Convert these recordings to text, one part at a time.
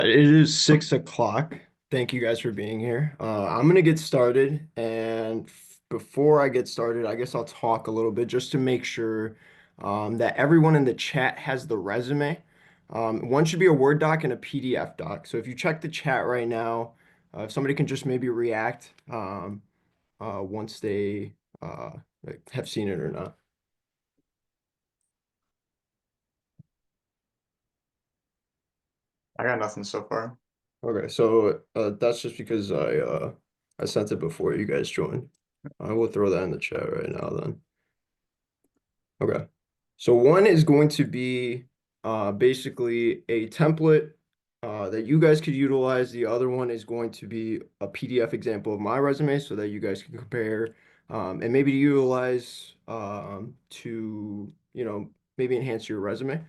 It is 6 o'clock. Thank you guys for being here. I'm gonna get started, and before I get started, I guess I'll talk a little bit just to make sure that everyone in the chat has the resume. One should be a Word doc and a PDF doc. So if you check the chat right now, if somebody can just maybe react once they like, have seen it or not. I got nothing so far. Okay, so that's just because I sent it before you guys joined. I will throw that in the chat right now then. Okay. So one is going to be basically a template that you guys could utilize. The other one is going to be a PDF example of my resume so that you guys can compare and maybe utilize to, maybe enhance your resume.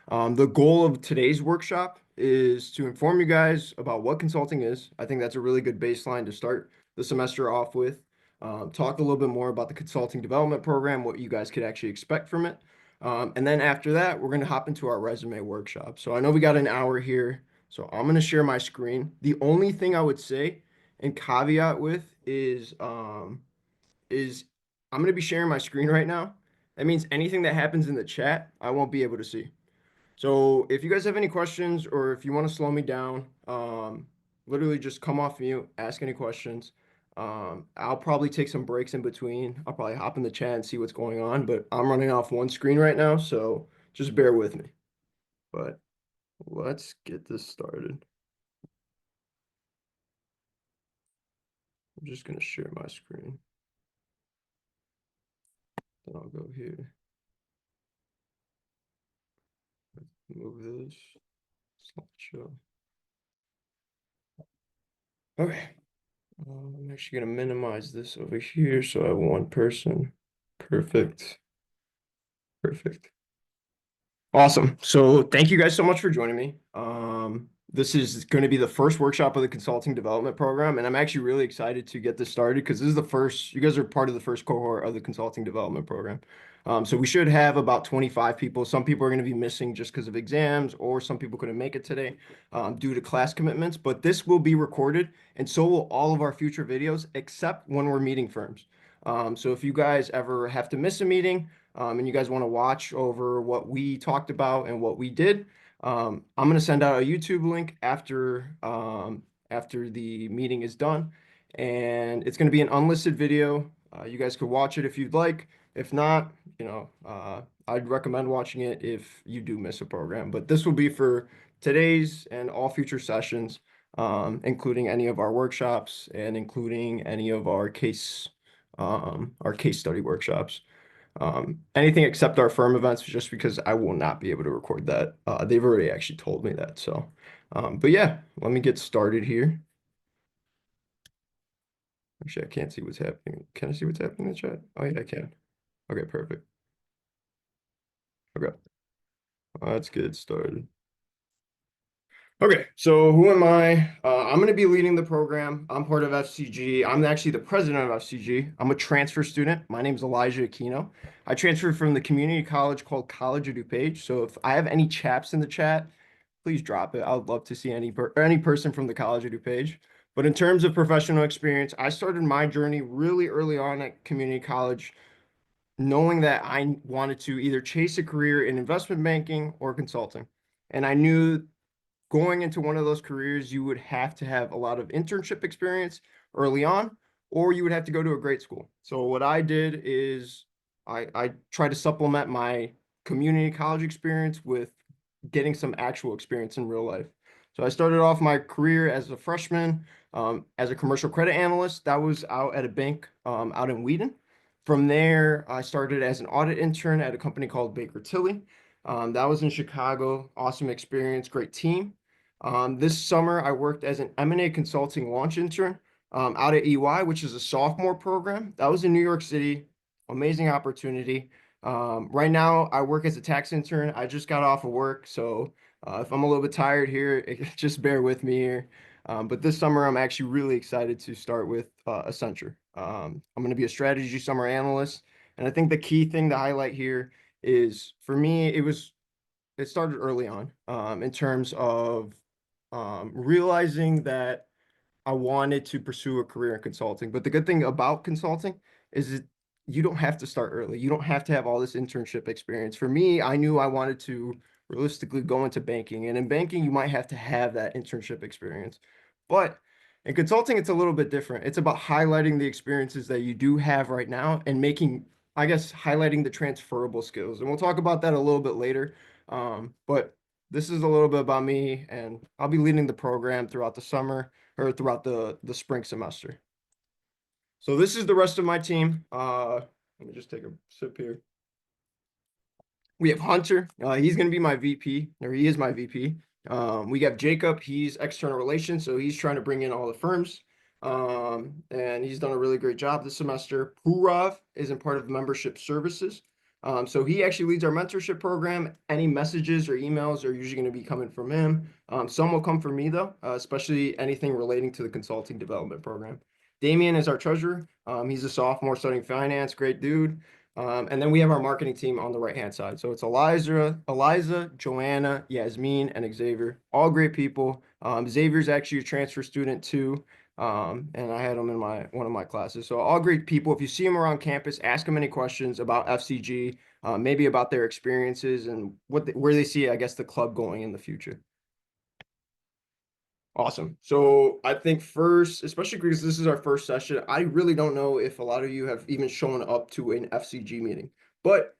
The goal of today's workshop is to inform you guys about what consulting is. I think that's a really good baseline to start the semester off with. Talk a little bit more about the consulting development program, what you guys could actually expect from it. And then after that, we're going to hop into our resume workshop. So I know we got an hour here, so I'm going to share my screen. The only thing I would say and caveat with is I'm going to be sharing my screen right now. That means anything that happens in the chat, I won't be able to see. So if you guys have any questions or if you want to slow me down, literally just come off mute, ask any questions. I'll probably take some breaks in between. I'll probably hop in the chat and see what's going on, but I'm running off one screen right now, so just bear with me. But let's get this started. I'm just gonna share my screen. Then I'll go here, move this slideshow. Okay. I'm actually going to minimize this over here so I have one person. Perfect. Perfect. Awesome. So thank you guys so much for joining me. This is going to be the first workshop of the consulting development program, and I'm actually really excited to get this started because this is the first, you guys are part of the first cohort of the consulting development program. So we should have about 25 people. Some people are going to be missing just because of exams, or some people couldn't make it today due to class commitments, but this will be recorded, and so will all of our future videos, except when we're meeting firms. So if you guys ever have to miss a meeting, and you guys want to watch over what we talked about and what we did, I'm going to send out a YouTube link after the meeting is done, and it's going to be an unlisted video. You guys could watch it if you'd like. If not, I'd recommend watching it if you do miss a program. But this will be for today's and all future sessions, including any of our workshops and including any of our case study workshops. Anything except our firm events, just because I will not be able to record that. They've already actually told me that. So, but yeah, let me get started here. Actually, I can't see what's happening. Can I see what's happening in the chat? Oh yeah, I can. Okay, perfect. Okay, let's get started. Okay, so who am I? I'm going to be leading the program. I'm part of FCG. I'm actually the president of FCG. I'm a transfer student. My name's Elijah Aquino. I transferred from the community college called College of DuPage. So if I have any chaps in the chat, please drop it. I would love to see any person from the College of DuPage. But in terms of professional experience, I started my journey really early on at community college, knowing that I wanted to either chase a career in investment banking or consulting. And I knew going into one of those careers, you would have to have a lot of internship experience early on, or you would have to go to a great school. So what I did is I tried to supplement my community college experience with getting some actual experience in real life. So I started off my career as a freshman as a commercial credit analyst. That was out at a bank out in Wheaton. From there, I started as an audit intern at a company called Baker Tilly. That was in Chicago. Awesome experience, great team. This summer, I worked as an M&A consulting launch intern out at EY, which is a sophomore program. That was in New York City. Amazing opportunity. Right now, I work as a tax intern. I just got off of work, so if I'm a little bit tired here, just bear with me here. But this summer, I'm actually really excited to start with Accenture. I'm going to be a strategy summer analyst, and I think the key thing to highlight here is for me, it started early on in terms of realizing that I wanted to pursue a career in consulting. But the good thing about consulting is that you don't have to start early. You don't have to have all this internship experience. For me, I knew I wanted to realistically go into banking. And in banking, you might have to have that internship experience. But in consulting, it's a little bit different. It's about highlighting the experiences that you do have right now and making, I guess, highlighting the transferable skills. And we'll talk about that a little bit later. But this is a little bit about me, and I'll be leading the program throughout the summer or throughout the spring semester. So this is the rest of my team. Let me just take a sip here. We have Hunter. He's going to be my VP, or he is my VP. We got Jacob. He's external relations, so he's trying to bring in all the firms. And he's done a really great job this semester. Purav isn't part of membership services. So he actually leads our mentorship program. Any messages or emails are usually going to be coming from him. Some will come from me, though, especially anything relating to the consulting development program. Damien is our treasurer. He's a sophomore studying finance, great dude. And then we have our marketing team on the right-hand side. So it's Eliza, Joanna, Yasmin, and Xavier. All great people. Xavier's actually a transfer student too. And I had him in one of my classes. So all great people. If you see them around campus, ask them any questions about FCG, maybe about their experiences and where they see, I guess, the club going in the future. Awesome. So I think first, especially because this is our first session, I really don't know if a lot of you have even shown up to an FCG meeting. But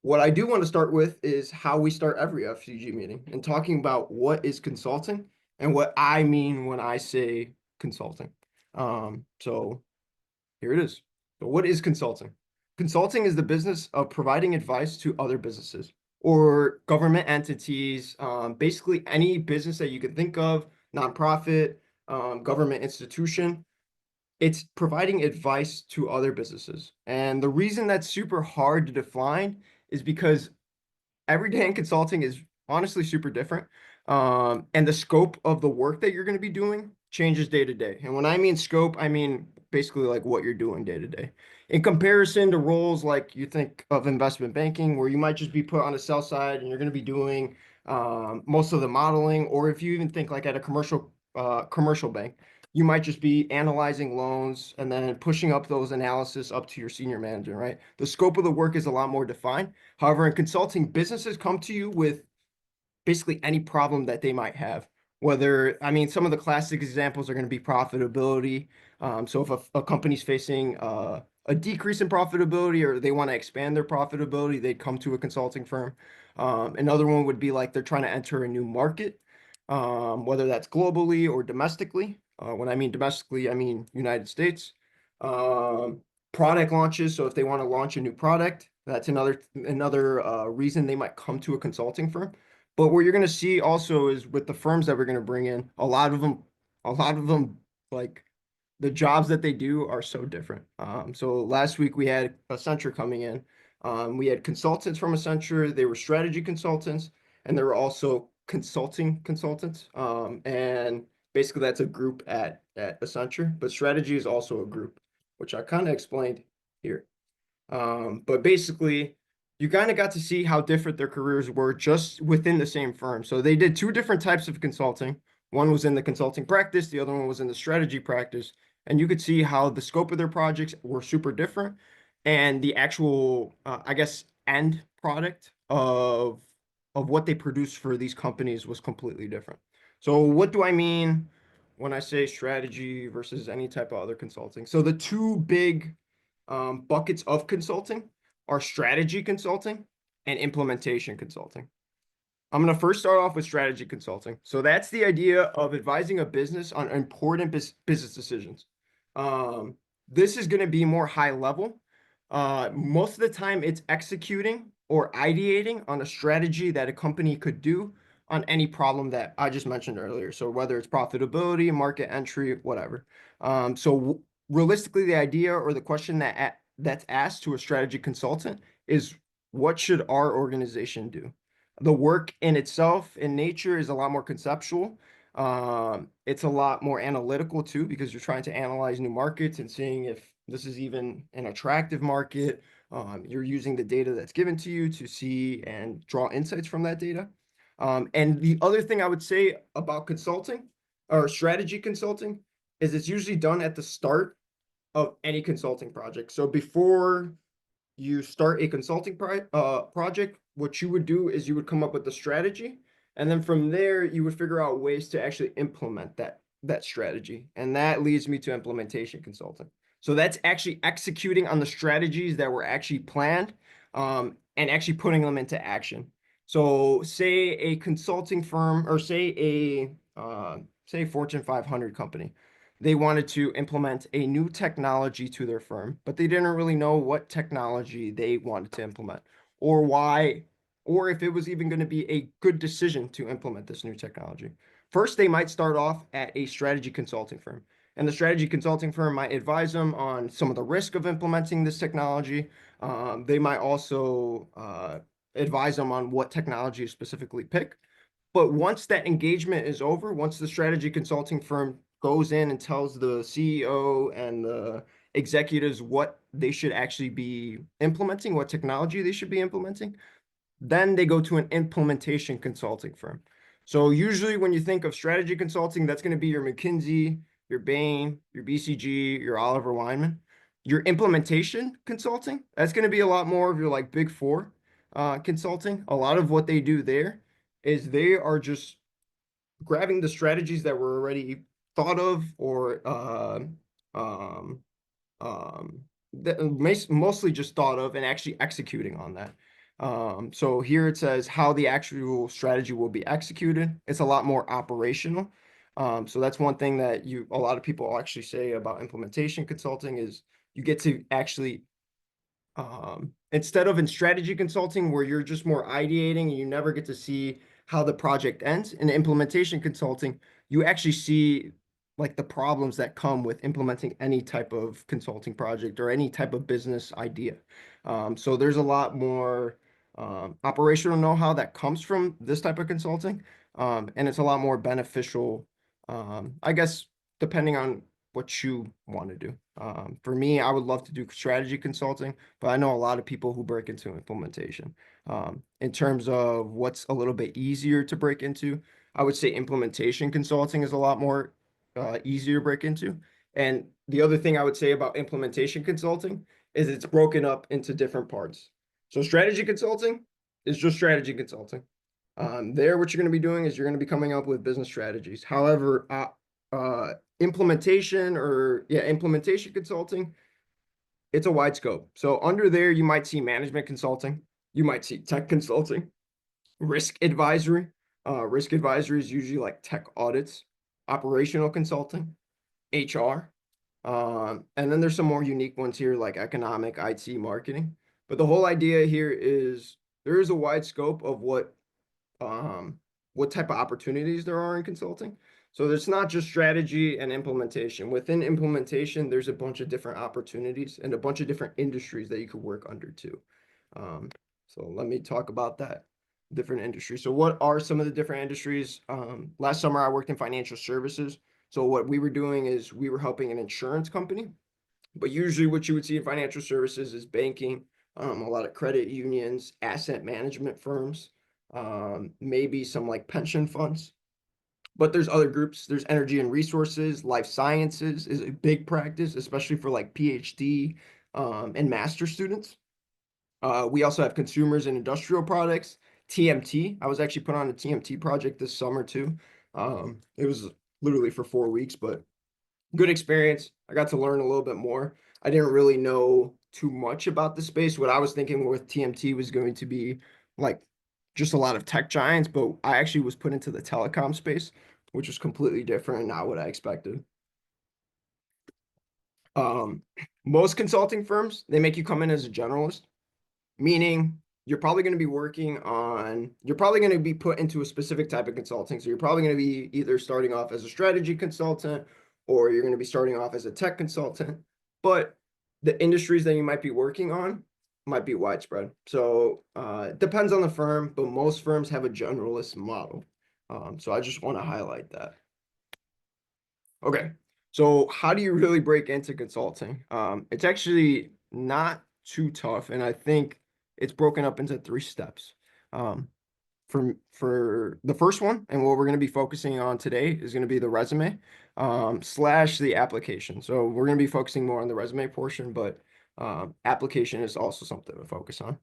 what I do want to start with is how we start every FCG meeting and talking about what is consulting and what I mean when I say consulting. So here it is. So what is consulting? Consulting is the business of providing advice to other businesses or government entities, basically any business that you could think of, nonprofit, government institution. It's providing advice to other businesses. And the reason that's super hard to define is because every day in consulting is honestly super different. And the scope of the work that you're going to be doing changes day to day. And when I mean scope, I mean basically like what you're doing day to day. In comparison to roles like you think of investment banking, where you might just be put on the sell side and you're going to be doing most of the modeling, or if you even think like at a commercial bank, you might just be analyzing loans and then pushing up those analysis up to your senior manager, right? The scope of the work is a lot more defined. However, in consulting, businesses come to you with basically any problem that they might have. Whether, I mean, some of the classic examples are going to be profitability. So if a company's facing a decrease in profitability or they want to expand their profitability, they'd come to a consulting firm. Another one would be like they're trying to enter a new market, whether that's globally or domestically. When I mean domestically, I mean United States. Um, Product launches. So if they want to launch a new product, that's another reason they might come to a consulting firm. But what you're going to see also is with the firms that we're going to bring in, a lot of them, like the jobs that they do are so different. So last week we had Accenture coming in. We had consultants from Accenture. They were strategy consultants, and there were also consulting consultants. And basically that's a group at Accenture, but strategy is also a group, which I kind of explained here. But basically, you kind of got to see how different their careers were just within the same firm. So they did two different types of consulting. One was in the consulting practice, the other one was in the strategy practice. And you could see how the scope of their projects were super different. And the actual, I guess, end product of what they produced for these companies was completely different. So what do I mean when I say strategy versus any type of other consulting? So the two big buckets of consulting are strategy consulting and implementation consulting. I'm going to first start off with strategy consulting. So that's the idea of advising a business on important business decisions. This is going to be more high level. Most of the time, it's executing or ideating on a strategy that a company could do on any problem that I just mentioned earlier. So whether it's profitability, market entry, whatever. So realistically, the idea or the question that's asked to a strategy consultant is, what should our organization do? The work in itself in nature is a lot more conceptual. It's a lot more analytical too, because you're trying to analyze new markets and seeing if this is even an attractive market. You're using the data that's given to you to see and draw insights from that data. And the other thing I would say about consulting or strategy consulting is it's usually done at the start of any consulting project. So before you start a consulting project, what you would do is you would come up with the strategy, and then from there you would figure out ways to actually implement that strategy, and that leads me to implementation consulting. So that's actually executing on the strategies that were actually planned, and actually putting them into action. So say a consulting firm, or say Fortune 500 company, they wanted to implement a new technology to their firm, but they didn't really know what technology they wanted to implement, or why, or if it was even going to be a good decision to implement this new technology. First, they might start off at a strategy consulting firm, and the strategy consulting firm might advise them on some of the risk of implementing this technology. They might also advise them on what technology to specifically pick. But once that engagement is over, once the strategy consulting firm goes in and tells the CEO and the executives what they should actually be implementing, what technology they should be implementing, then they go to an implementation consulting firm. So usually when you think of strategy consulting, that's going to be your McKinsey, your Bain, your BCG, your Oliver Wyman. Your implementation consulting, that's going to be a lot more of your like big four consulting. A lot of what they do there is they are just grabbing the strategies that were already thought of, or um, um, that mostly just thought of, and actually executing on that. So here it says how the actual strategy will be executed. It's a lot more operational. So that's one thing that a lot of people actually say about implementation consulting is you get to actually instead of in strategy consulting where you're just more ideating and you never get to see how the project ends, in implementation consulting, you actually see like the problems that come with implementing any type of consulting project or any type of business idea. So there's a lot more operational know-how that comes from this type of consulting, and it's a lot more beneficial, I guess, depending on what you want to do. For me, I would love to do strategy consulting, but I know a lot of people who break into implementation. In terms of what's a little bit easier to break into, I would say implementation consulting is a lot more easier to break into. And the other thing I would say about implementation consulting is it's broken up into different parts. So strategy consulting is just strategy consulting. There, what you're going to be doing is you're going to be coming up with business strategies. However, implementation consulting, it's a wide scope. So under there, you might see management consulting, you might see tech consulting, risk advisory. Risk advisory is usually like tech audits, operational consulting, HR. And then there's some more unique ones here like economic, IT, marketing. But the whole idea here is there is a wide scope of what type of opportunities there are in consulting. So there's not just strategy and implementation. Within implementation, there's a bunch of different opportunities and a bunch of different industries that you could work under too. Um, so let me talk about that. Different industries. So what are some of the different industries? Last summer I worked in financial services. So what we were doing is we were helping an insurance company, but usually what you would see in financial services is banking, a lot of credit unions, asset management firms, maybe some like pension funds. But there's other groups. There's energy and resources, life sciences is a big practice, especially for like PhD and master students. We also have consumers and industrial products, TMT. I was actually put on a TMT project this summer too. It was literally for 4 weeks, but good experience. I got to learn a little bit more. I didn't really know too much about the space. What I was thinking with TMT was going to be like just a lot of tech giants, but I actually was put into the telecom space, which was completely different and not what I expected. Um, Most consulting firms, they make you come in as a generalist, meaning you're probably going to be put into a specific type of consulting. So you're probably going to be either starting off as a strategy consultant or you're going to be starting off as a tech consultant. But the industries that you might be working on might be widespread. So it depends on the firm, but most firms have a generalist model. So I just want to highlight that. Okay. So how do you really break into consulting? It's actually not too tough, and I think it's broken up into 3 steps. Um, for the first one, and what we're going to be focusing on today is going to be the resume slash the application. So we're going to be focusing more on the resume portion, but application is also something to focus on.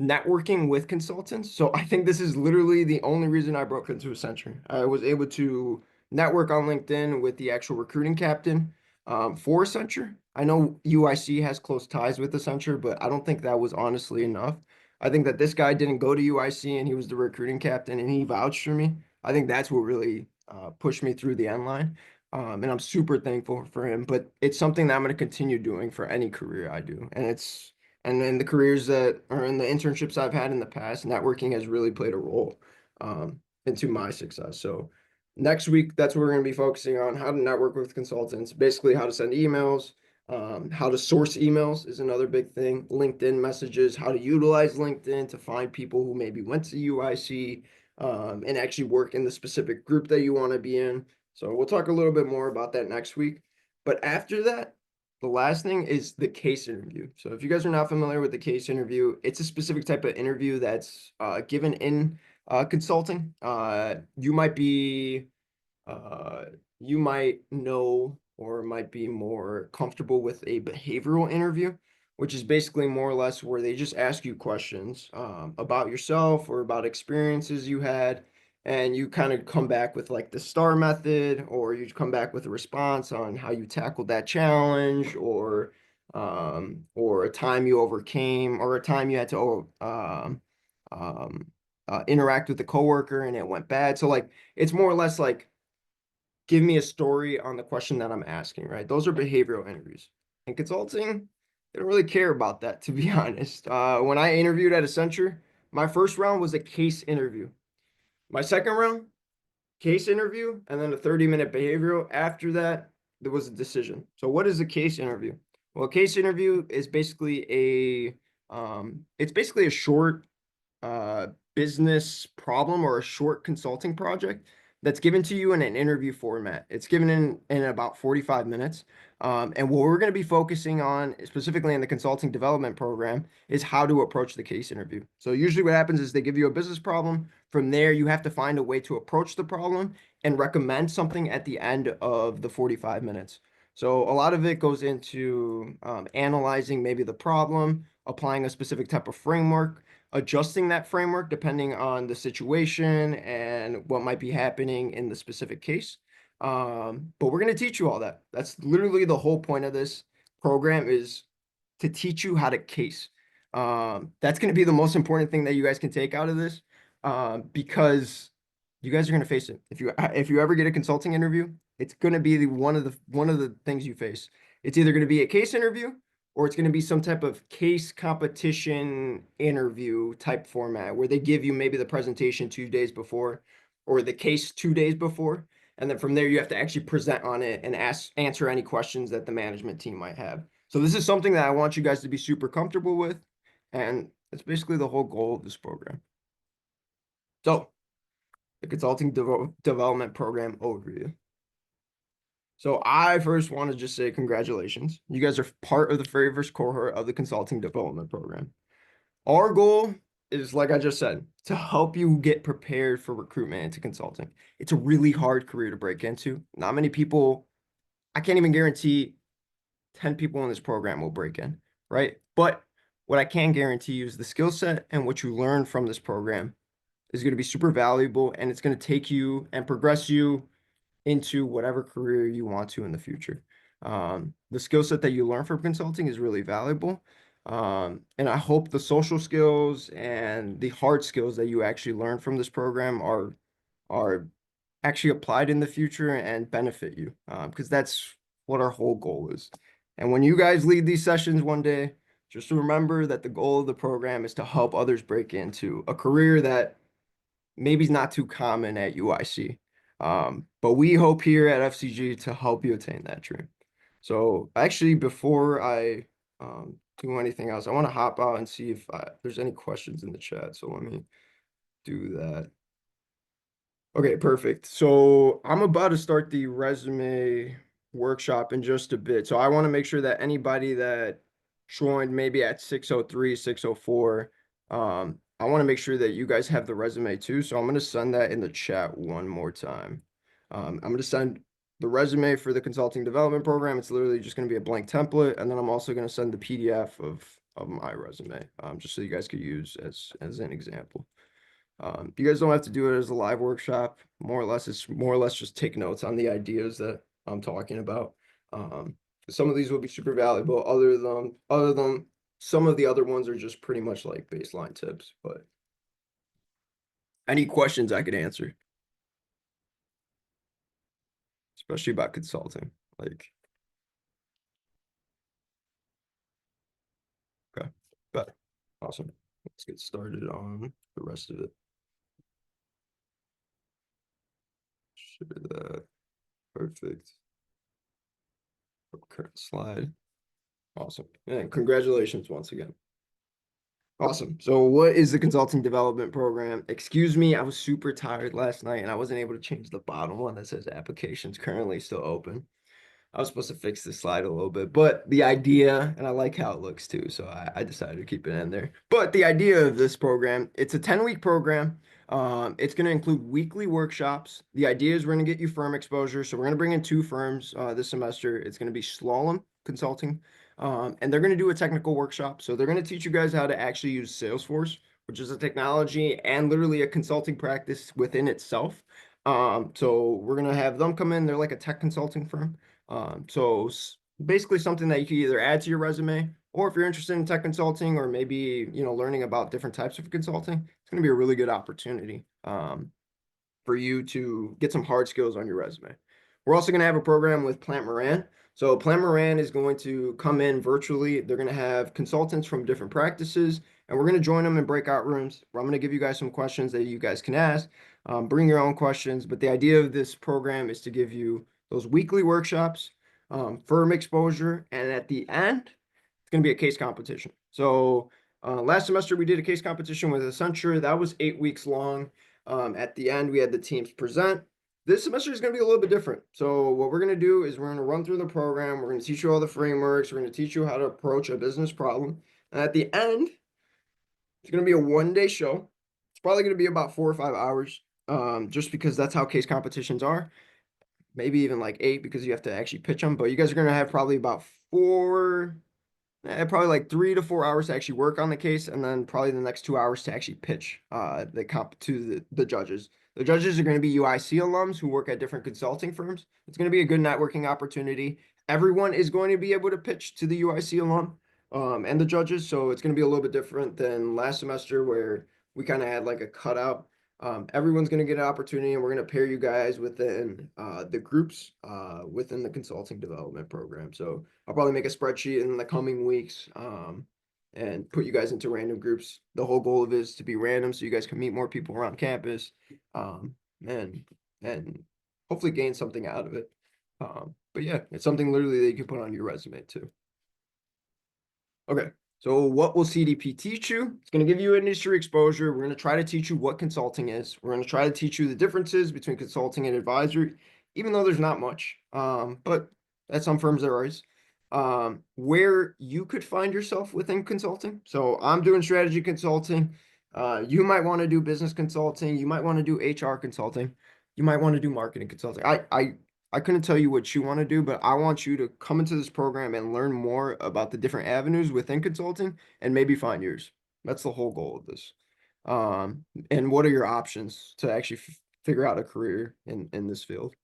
Networking with consultants. So I think this is literally the only reason I broke into Accenture. I was able to network on LinkedIn with the actual recruiting captain for Accenture. I know UIC has close ties with Accenture, but I don't think that was honestly enough. I think that this guy didn't go to UIC and he was the recruiting captain and he vouched for me. I think that's what really pushed me through the end line. And I'm super thankful for him, but it's something that I'm going to continue doing for any career I do. And in the careers that or in the internships I've had in the past, networking has really played a role into my success. So next week, that's what we're going to be focusing on, how to network with consultants, basically how to send emails, how to source emails is another big thing, LinkedIn messages, how to utilize LinkedIn to find people who maybe went to UIC and actually work in the specific group that you want to be in. So we'll talk a little bit more about that next week. But after that, the last thing is the case interview. So if you guys are not familiar with the case interview, it's a specific type of interview that's given in consulting. Uh, you might know or might be more comfortable with a behavioral interview, which is basically more or less where they just ask you questions about yourself or about experiences you had, and you kind of come back with like the STAR method, or you come back with a response on how you tackled that challenge, or a time you overcame, or a time you had to interact with a coworker and it went bad. So like it's more or less like give me a story on the question that I'm asking, right? Those are behavioral interviews. In consulting, they don't really care about that, to be honest. When I interviewed at Accenture, my first round was a case interview. My second round, case interview, and then a 30-minute behavioral. After that, there was a decision. So what is a case interview? Well, a case interview is basically it's basically a short uh, business problem or a short consulting project that's given to you in an interview format. It's given in about 45 minutes. And what we're going to be focusing on, specifically in the consulting development program, is how to approach the case interview. So usually what happens is they give you a business problem. From there, you have to find a way to approach the problem and recommend something at the end of the 45 minutes. So a lot of it goes into analyzing maybe the problem, applying a specific type of framework, adjusting that framework depending on the situation and what might be happening in the specific case. But we're going to teach you all that. That's literally the whole point of this program is to teach you how to case. That's going to be the most important thing that you guys can take out of this because you guys are going to face it. If you ever get a consulting interview, it's going to be one of the things you face. It's either going to be a case interview or it's going to be some type of case competition interview type format where they give you maybe the presentation 2 days before or the case 2 days before. And then from there, you have to actually present on it and answer any questions that the management team might have. So this is something that I want you guys to be super comfortable with. And that's basically the whole goal of this program. So the consulting development program overview. So I first want to just say congratulations. You guys are part of the very first cohort of the consulting development program. Our goal is, like I just said, to help you get prepared for recruitment into consulting. It's a really hard career to break into. Not many people, I can't even guarantee 10 people in this program will break in, right? But what I can guarantee you is the skill set and what you learn from this program is going to be super valuable, and it's going to take you and progress you into whatever career you want to in the future. The skill set that you learn from consulting is really valuable. And I hope the social skills and the hard skills that you actually learn from this program are actually applied in the future and benefit you, because that's what our whole goal is. And when you guys lead these sessions one day, just remember that the goal of the program is to help others break into a career that maybe is not too common at UIC. But we hope here at FCG to help you attain that dream. So actually, before I do anything else, I want to hop out and see if there's any questions in the chat. So let me do that. Okay, perfect. So I'm about to start the resume workshop in just a bit. So I want to make sure that anybody that joined maybe at 6:03, 6:04, I want to make sure that you guys have the resume too, so I'm going to send that in the chat one more time. I'm going to send the resume for the consulting development program. It's literally just going to be a blank template, and then I'm also going to send the PDF of my resume, just so you guys could use as an example. You guys don't have to do it as a live workshop. More or less, it's more or less just take notes on the ideas that I'm talking about. Um, some of these will be super valuable. Other than some of the other ones are just pretty much like baseline tips. But any questions I could answer, especially about consulting. Like, okay, but awesome. Let's get started on the rest of it. Share that. Perfect. Current slide. Awesome. And congratulations once again. Awesome. So what is the consulting development program? Excuse me, I was super tired last night and I wasn't able to change the bottom one that says applications currently still open. I was supposed to fix this slide a little bit, but the idea, and I like how it looks too, so I decided to keep it in there. But the idea of this program, it's a 10-week program. It's going to include weekly workshops. The idea is we're going to get you firm exposure. So we're going to bring in two firms this semester. It's going to be Slalom Consulting, and they're going to do a technical workshop. So they're going to teach you guys how to actually use Salesforce, which is a technology and literally a consulting practice within itself. So we're going to have them come in. They're like a tech consulting firm. So basically something that you can either add to your resume, or if you're interested in tech consulting or maybe, learning about different types of consulting, it's going to be a really good opportunity for you to get some hard skills on your resume. We're also going to have a program with Plant Moran. So Plant Moran is going to come in virtually. They're going to have consultants from different practices, and we're going to join them in breakout rooms where I'm going to give you guys some questions that you guys can ask. Bring your own questions, but the idea of this program is to give you those weekly workshops, firm exposure, and at the end, it's going to be a case competition. So last semester we did a case competition with Accenture. That was 8 weeks long. At the end, we had the teams present. This semester is going to be a little bit different. So what we're going to do is we're going to run through the program. We're going to teach you all the frameworks. We're going to teach you how to approach a business problem. And at the end, it's going to be a one-day show. It's probably going to be about 4 or 5 hours, just because that's how case competitions are. Maybe even like 8 because you have to actually pitch them. But you guys are going to have probably about probably like 3 to 4 hours to actually work on the case, and then probably the next 2 hours to actually pitch the comp to the judges. The judges are going to be UIC alums who work at different consulting firms. It's going to be a good networking opportunity. Everyone is going to be able to pitch to the UIC alum and the judges, so it's going to be a little bit different than last semester where we kind of had like a cutout. Everyone's going to get an opportunity, and we're going to pair you guys within the groups within the consulting development program. So I'll probably make a spreadsheet in the coming weeks and put you guys into random groups. The whole goal of it is to be random so you guys can meet more people around campus um, and and hopefully gain something out of it. But yeah, it's something literally that you can put on your resume too. Okay, so what will CDP teach you? It's going to give you industry exposure. We're going to try to teach you what consulting is. We're going to try to teach you the differences between consulting and advisory, even though there's not much. But at some firms there is. Where you could find yourself within consulting. So I'm doing strategy consulting. You might want to do business consulting. You might want to do HR consulting. You might want to do marketing consulting. I couldn't tell you what you want to do, but I want you to come into this program and learn more about the different avenues within consulting and maybe find yours. That's the whole goal of this. And what are your options to actually figure out a career in this field?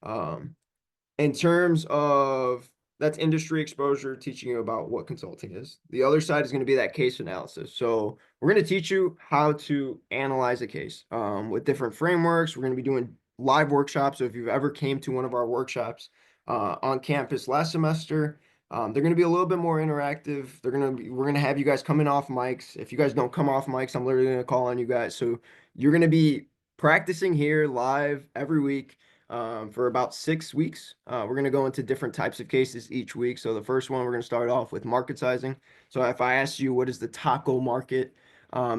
In terms of that's industry exposure, teaching you about what consulting is. The other side is going to be that case analysis. So we're going to teach you how to analyze a case with different frameworks. We're going to be doing live workshops. So if you've ever came to one of our workshops on campus last semester, they're going to be a little bit more interactive. We're going to have you guys coming off mics. If you guys don't come off mics, I'm literally going to call on you guys. So you're going to be practicing here live every week for about 6 weeks. We're going to go into different types of cases each week. So the first one, we're going to start off with market sizing. So if I asked you, what is the taco market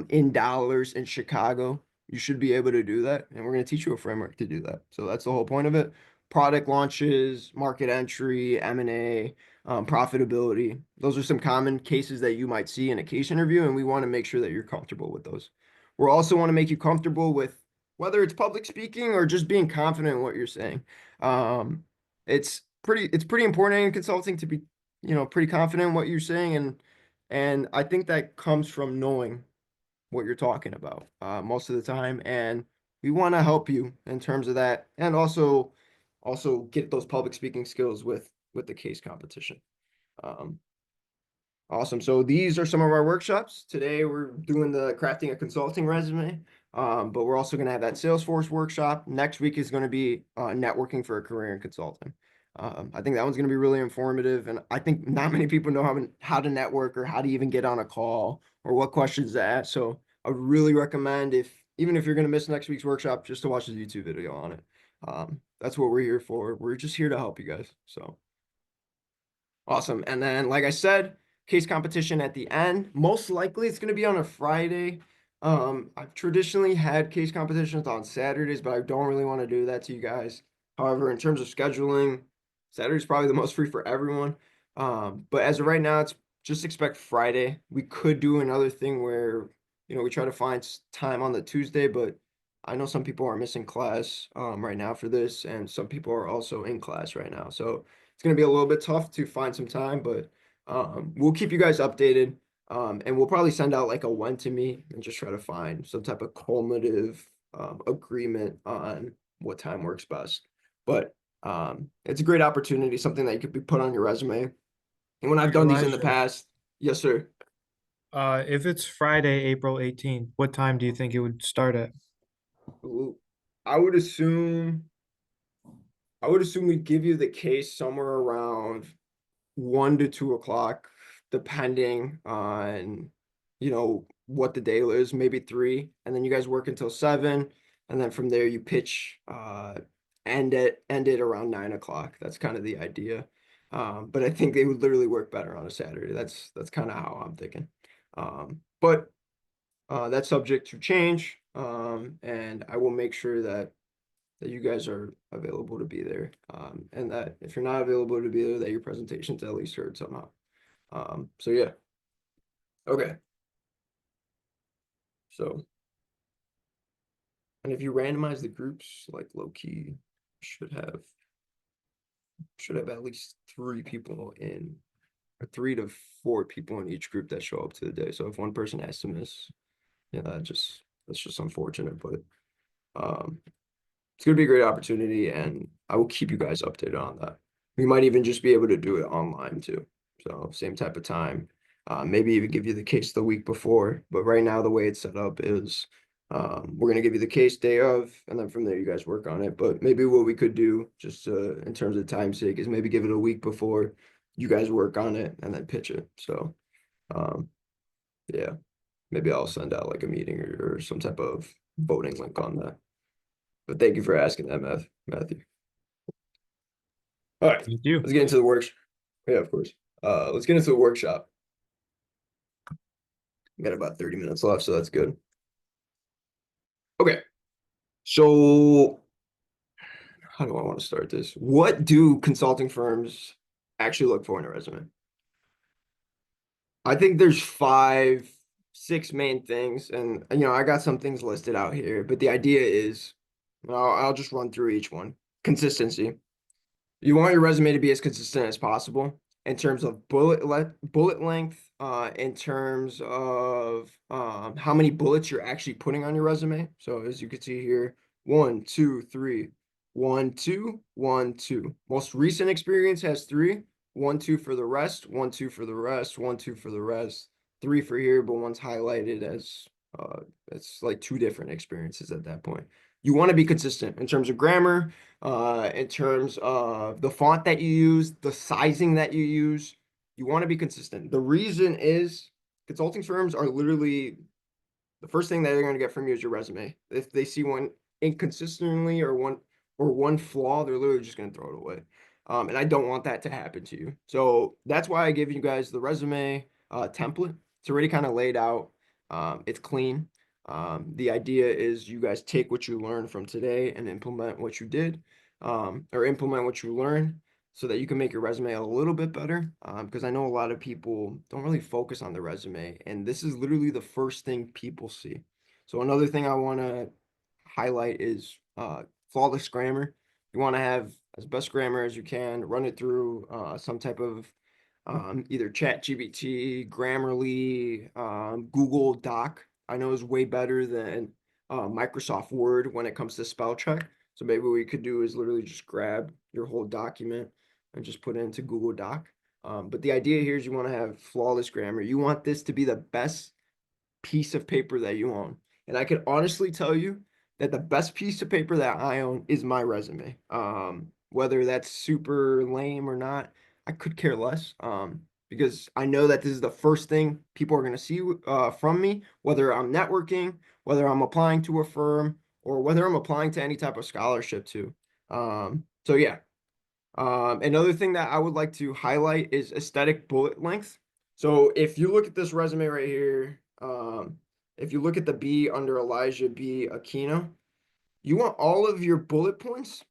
in dollars in Chicago, you should be able to do that. And we're going to teach you a framework to do that. So that's the whole point of it. product launches, market entry, M&A, profitability. Those are some common cases that you might see in a case interview, and we want to make sure that you're comfortable with those. We also want to make you comfortable with whether it's public speaking or just being confident in what you're saying. It's pretty important in consulting to be, pretty confident in what you're saying, and I think that comes from knowing what you're talking about most of the time, and we want to help you in terms of that, and also get those public speaking skills with the case competition. Um, Awesome. So these are some of our workshops. Today we're doing the crafting a consulting resume, but we're also going to have that Salesforce workshop. Next week is going to be networking for a career in consulting. I think that one's going to be really informative, and I think not many people know how to network or how to even get on a call or what questions to ask. So I would really recommend, even if you're going to miss next week's workshop, just to watch the YouTube video on it. That's what we're here for. We're just here to help you guys. So awesome. And then, like I said, case competition at the end. Most likely it's going to be on a Friday. I've traditionally had case competitions on Saturdays, but I don't really want to do that to you guys. However, in terms of scheduling, Saturday's probably the most free for everyone. But as of right now, it's just expect Friday. We could do another thing where, we try to find time on the Tuesday, but I know some people are missing class right now for this, and some people are also in class right now. So it's going to be a little bit tough to find some time, but we'll keep you guys updated. And we'll probably send out like a when to me and just try to find some type of cumulative agreement on what time works best. But it's a great opportunity, something that you could be put on your resume. And when I've done these in the Elijah, past, yes, sir. if it's Friday, April 18th, what time do you think it would start at? Ooh, I would assume I would assume we'd give you the case somewhere around 1 to 2 o'clock, depending on, what the day is, maybe 3, and then you guys work until 7, and then from there you pitch, end it around 9 o'clock. That's kind of the idea. But I think they would literally work better on a Saturday. That's kind of how I'm thinking. But that's subject to change. And I will make sure that you guys are available to be there. And that if you're not available to be there, that your presentation's at least heard somehow. So yeah. Okay. So, and if you randomize the groups, like low key, should have should have at least 3 people in, or 3 to 4 people in each group that show up to the day. So if one person has to miss, yeah, that's just unfortunate, but um it's gonna be a great opportunity, and I will keep you guys updated on that. We might even just be able to do it online too. So same type of time. Maybe even give you the case the week before. But right now, the way it's set up is we're gonna give you the case day of, and then from there you guys work on it. But maybe what we could do, just in terms of time sake, is maybe give it a week before you guys work on it and then pitch it. So um, yeah, maybe I'll send out like a meeting or some type of voting link on that. But thank you for asking that, Matthew. All right, Thank you. let's get into the workshop. Yeah, of course. Let's get into the workshop. We got about 30 minutes left, so that's good. Okay, so how do I want to start this? What do consulting firms actually look for in a resume? I think there's 6 main things, and I got some things listed out here, but the idea is, I'll just run through each one. Consistency. You want your resume to be as consistent as possible in terms of bullet length, in terms of how many bullets you're actually putting on your resume. So as you can see here, 1, 2, 3, 1, 2, 1, 2. Most recent experience has 3, 1, 2 for the rest, 1, 2 for the rest, 1, 2 for the rest, 3 for here, but one's highlighted as it's like 2 different experiences at that point. You want to be consistent in terms of grammar, in terms of the font that you use, the sizing that you use. You want to be consistent. The reason is consulting firms are literally the first thing that they're going to get from you is your resume. If they see one inconsistently or one flaw, they're literally just going to throw it away. And I don't want that to happen to you. So that's why I give you guys the resume template. It's already kind of laid out. It's clean. The idea is you guys take what you learned from today and implement what you did. or implement what you learn so that you can make your resume a little bit better. Because I know a lot of people don't really focus on the resume, and this is literally the first thing people see. So another thing I want to highlight is flawless grammar. You want to have as best grammar as you can, run it through some type of either ChatGPT, Grammarly, Google Doc. I know is way better than Microsoft Word when it comes to spell check. So maybe what we could do is literally just grab your whole document and just put it into Google Doc. But the idea here is you want to have flawless grammar. You want this to be the best piece of paper that you own. And I can honestly tell you that the best piece of paper that I own is my resume. Whether that's super lame or not, I could care less. Because I know that this is the first thing people are going to see from me, whether I'm networking, whether I'm applying to a firm, or whether I'm applying to any type of scholarship too. So yeah, another thing that I would like to highlight is aesthetic bullet length. So if you look at this resume right here, if you look at the B under Elijah B. Aquino, you want all of your bullet points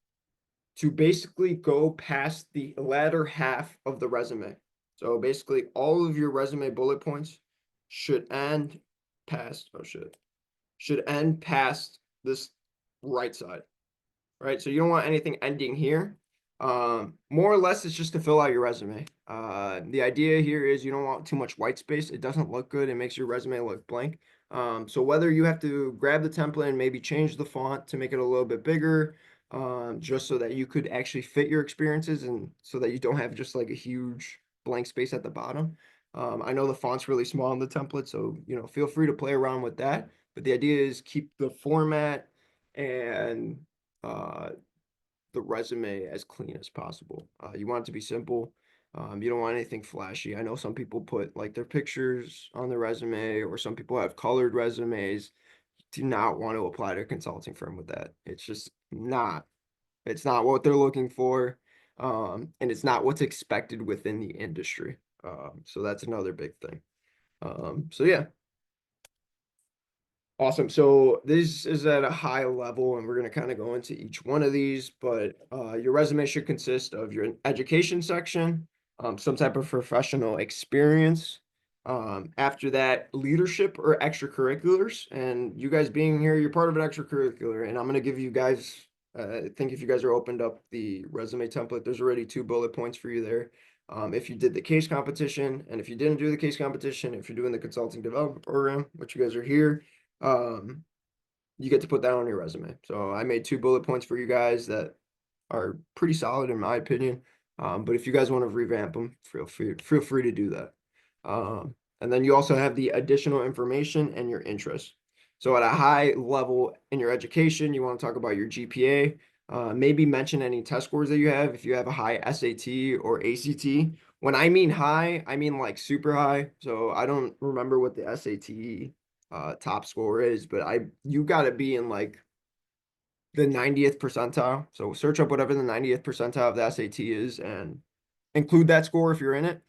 to basically go past the latter half of the resume. So basically all of your resume bullet points should end past, oh shit, should end past this right side, right? So you don't want anything ending here. More or less, it's just to fill out your resume. The idea here is you don't want too much white space. It doesn't look good. It makes your resume look blank. So whether you have to grab the template and maybe change the font to make it a little bit bigger, just so that you could actually fit your experiences and so that you don't have just like a huge blank space at the bottom. I know the font's really small on the template, so feel free to play around with that. But the idea is keep the format and uh, the resume as clean as possible. You want it to be simple. You don't want anything flashy. I know some people put like their pictures on the resume, or some people have colored resumes. Do not want to apply to a consulting firm with that. It's just not. It's not what they're looking for, and it's not what's expected within the industry. So that's another big thing. So yeah, awesome. So this is at a high level, and we're going to kind of go into each one of these, but your resume should consist of your education section, some type of professional experience. After that, leadership or extracurriculars. And you guys being here, you're part of an extracurricular, and I'm going to give you guys, I think if you guys are opened up the resume template, there's already 2 bullet points for you there. If you did the case competition, and if you didn't do the case competition, if you're doing the consulting development program, which you guys are here, um, you get to put that on your resume. So I made 2 bullet points for you guys that are pretty solid in my opinion. But if you guys want to revamp them, feel free to do that. And then you also have the additional information and your interests. So at a high level in your education, you want to talk about your GPA. Maybe mention any test scores that you have. If you have a high SAT or ACT. When I mean high, I mean like super high. So I don't remember what the SAT top score is, but you got to be in like the 90th percentile. So search up whatever the 90th percentile of the SAT is and include that score if you're in it.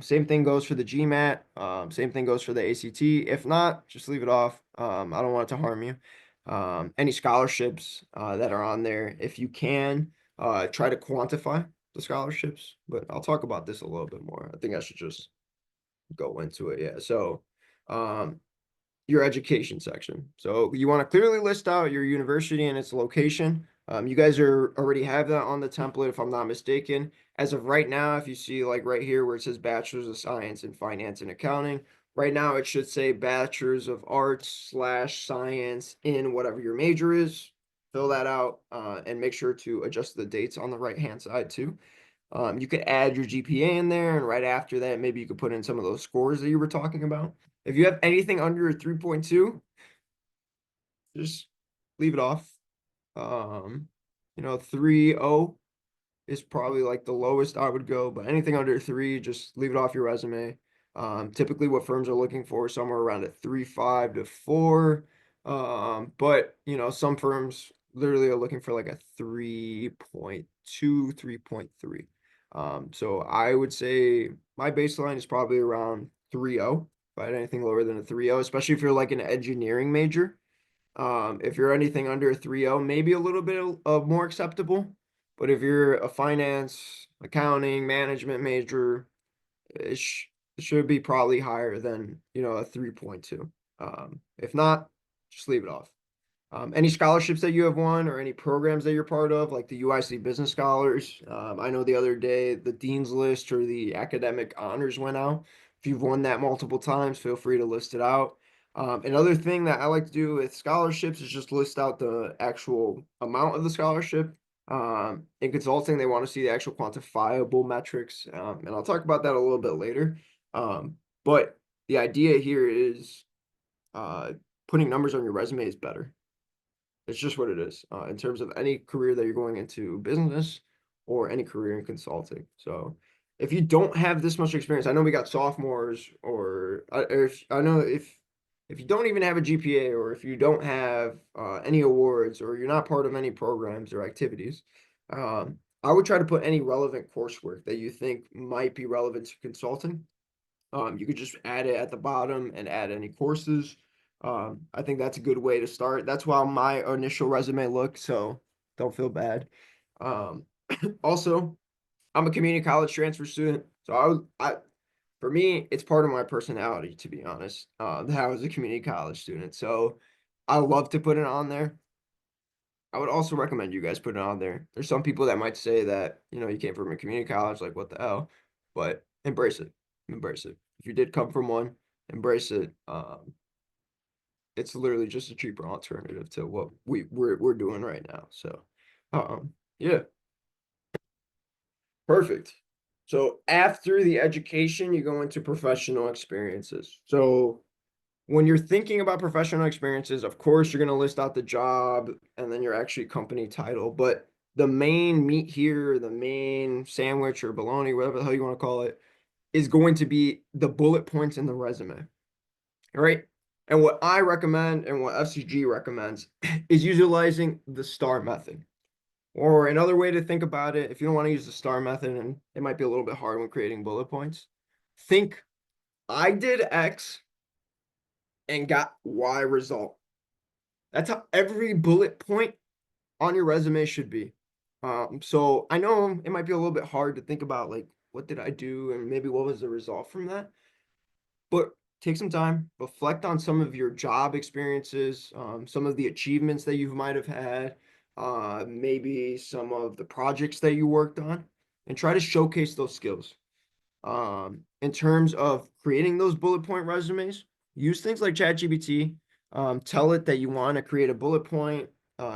Same thing goes for the GMAT. Same thing goes for the ACT. If not, just leave it off. I don't want it to harm you. Any scholarships that are on there, if you can, try to quantify the scholarships. But I'll talk about this a little bit more. I think I should just go into it. Yeah. So, your education section. So you want to clearly list out your university and its location. You guys already have that on the template, if I'm not mistaken. As of right now, if you see like right here where it says Bachelor's of Science in Finance and Accounting, right now it should say Bachelor's of Arts / Science in whatever your major is. Fill that out and make sure to adjust the dates on the right-hand side too. You could add your GPA in there, and right after that, maybe you could put in some of those scores that you were talking about. If you have anything under a 3.2, just leave it off. 3.0 is probably like the lowest I would go, but anything under 3, just leave it off your resume. Typically what firms are looking for is somewhere around a 3.5 to 4. But some firms literally are looking for like a 3.2, 3.3. So I would say my baseline is probably around 3.0. If I had anything lower than a 3.0, especially if you're like an engineering major. If you're anything under a 3.0, maybe a little bit of more acceptable. But if you're a finance, accounting, management major, it, sh it should be probably higher than, a 3.2. If not, just leave it off. Any scholarships that you have won or any programs that you're part of, like the UIC Business Scholars? I know the other day the Dean's List or the Academic Honors went out. If you've won that multiple times, feel free to list it out. Another thing that I like to do with scholarships is just list out the actual amount of the scholarship. In consulting, they want to see the actual quantifiable metrics, and I'll talk about that a little bit later. But the idea here is uh, putting numbers on your resume is better. It's just what it is, in terms of any career that you're going into business or any career in consulting. So if you don't have this much experience, I know we got sophomores or if I know if you don't even have a GPA or if you don't have any awards or you're not part of any programs or activities, I would try to put any relevant coursework that you think might be relevant to consulting. You could just add it at the bottom and add any courses. I think that's a good way to start. That's how my initial resume looked, so don't feel bad. Um, also, I'm a community college transfer student, so for me, it's part of my personality, to be honest, that I was a community college student. So I love to put it on there. I would also recommend you guys put it on there. There's some people that might say that, you came from a community college, like what the hell, but embrace it. Embrace it. If you did come from one, embrace it. It's literally just a cheaper alternative to what we're doing right now. So, yeah, perfect. So after the education, you go into professional experiences. So when you're thinking about professional experiences, of course, you're going to list out the job and then your actually company title. But the main meat here, the main sandwich or bologna, whatever the hell you want to call it, is going to be the bullet points in the resume. All right. And what I recommend and what FCG recommends is utilizing the STAR method. Or another way to think about it, if you don't want to use the STAR method, and it might be a little bit hard when creating bullet points, think I did X and got Y result. That's how every bullet point on your resume should be. So I know it might be a little bit hard to think about like what did I do and maybe what was the result from that. But take some time, reflect on some of your job experiences, some of the achievements that you might have had, maybe some of the projects that you worked on, and try to showcase those skills. In terms of creating those bullet point resumes, use things like ChatGPT. Tell it that you want to create a bullet point,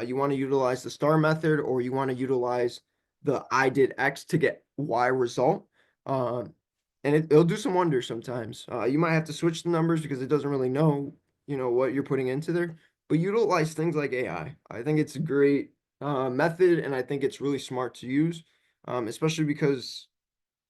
you want to utilize the STAR method, or you want to utilize the I did X to get Y result. Um, and it'll do some wonders sometimes. You might have to switch the numbers because it doesn't really know, what you're putting into there. But utilize things like AI. I think it's a great method, and I think it's really smart to use, especially because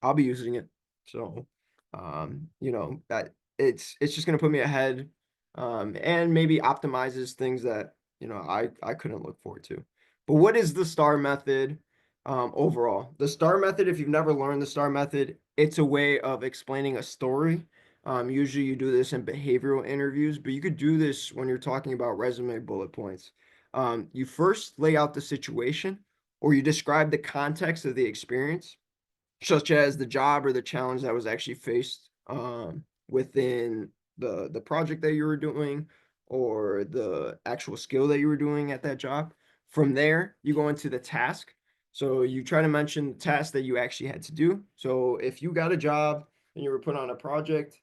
I'll be using it. So, that it's just gonna put me ahead, and maybe optimizes things that, I couldn't look forward to. But what is the STAR method, overall? The STAR method, if you've never learned the STAR method, it's a way of explaining a story. Usually you do this in behavioral interviews, but you could do this when you're talking about resume bullet points. You first lay out the situation, or you describe the context of the experience such as the job or the challenge that was actually faced within the project that you were doing or the actual skill that you were doing at that job. From there, you go into the task. So you try to mention the task that you actually had to do. So if you got a job and you were put on a project,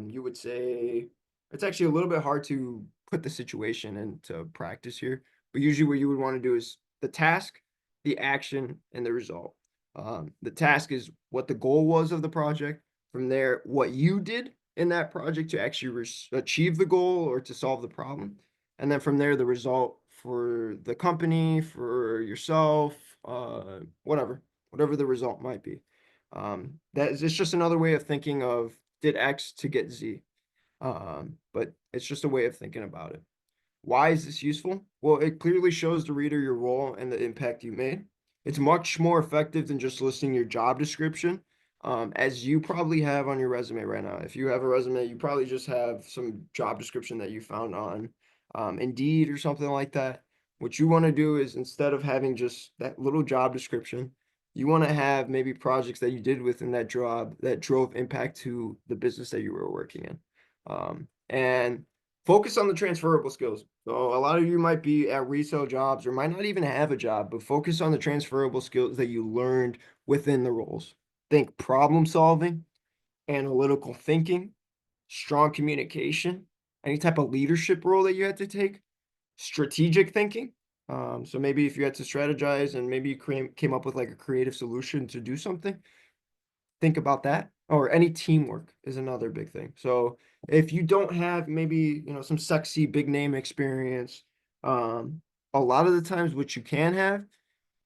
you would say it's actually a little bit hard to put the situation into practice here. But usually, what you would want to do is the task, the action, and the result. The task is what the goal was of the project. From there, what you did in that project to actually achieve the goal or to solve the problem. And then from there, the result for the company, for yourself, whatever the result might be. It's just another way of thinking of did X to get Z. But it's just a way of thinking about it. Why is this useful? Well, it clearly shows the reader your role and the impact you made. It's much more effective than just listing your job description, as you probably have on your resume right now. If you have a resume, you probably just have some job description that you found on Indeed or something like that. what you want to do is instead of having just that little job description, you want to have maybe projects that you did within that job that drove impact to the business that you were working in. And focus on the transferable skills. So a lot of you might be at resale jobs or might not even have a job, but focus on the transferable skills that you learned within the roles. Think problem solving, analytical thinking, strong communication, any type of leadership role that you had to take, strategic thinking. So maybe if you had to strategize and maybe you came up with like a creative solution to do something, think about that. Or any teamwork is another big thing. So if you don't have maybe, some sexy big name experience, um, a lot of the times what you can have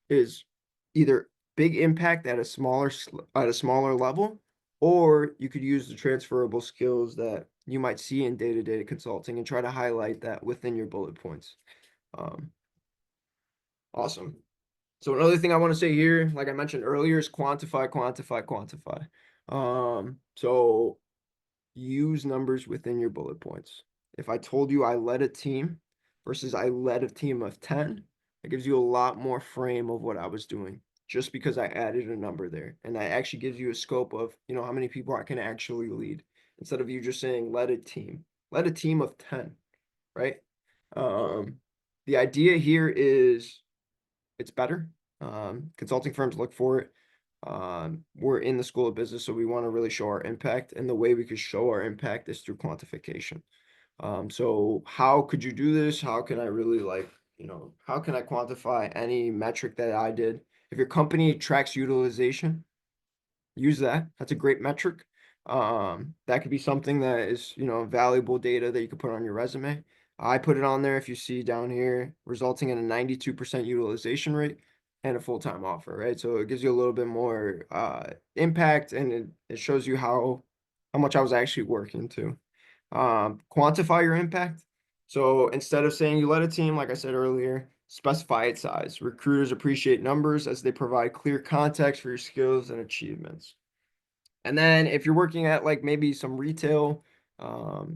is either big impact at at a smaller level, or you could use the transferable skills that you might see in day-to-day consulting and try to highlight that within your bullet points. Um, awesome. So another thing I want to say here, like I mentioned earlier, is quantify, quantify, quantify. So use numbers within your bullet points. If I told you I led a team versus I led a team of 10, it gives you a lot more frame of what I was doing just because I added a number there. And that actually gives you a scope of, how many people I can actually lead instead of you just saying led a team of 10, right? Um, the idea here is it's better. Consulting firms look for it. We're in the school of business, so we want to really show our impact, and the way we could show our impact is through quantification. So how could you do this? How can I really how can I quantify any metric that I did? If your company tracks utilization, use that. That's a great metric. That could be something that is, valuable data that you could put on your resume. I put it on there if you see down here, resulting in a 92% utilization rate and a full-time offer, right? So it gives you a little bit more impact and it shows you how much I was actually working to. Quantify your impact. So instead of saying you led a team, like I said earlier, specify its size. Recruiters appreciate numbers as they provide clear context for your skills and achievements. And then if you're working at like maybe some retail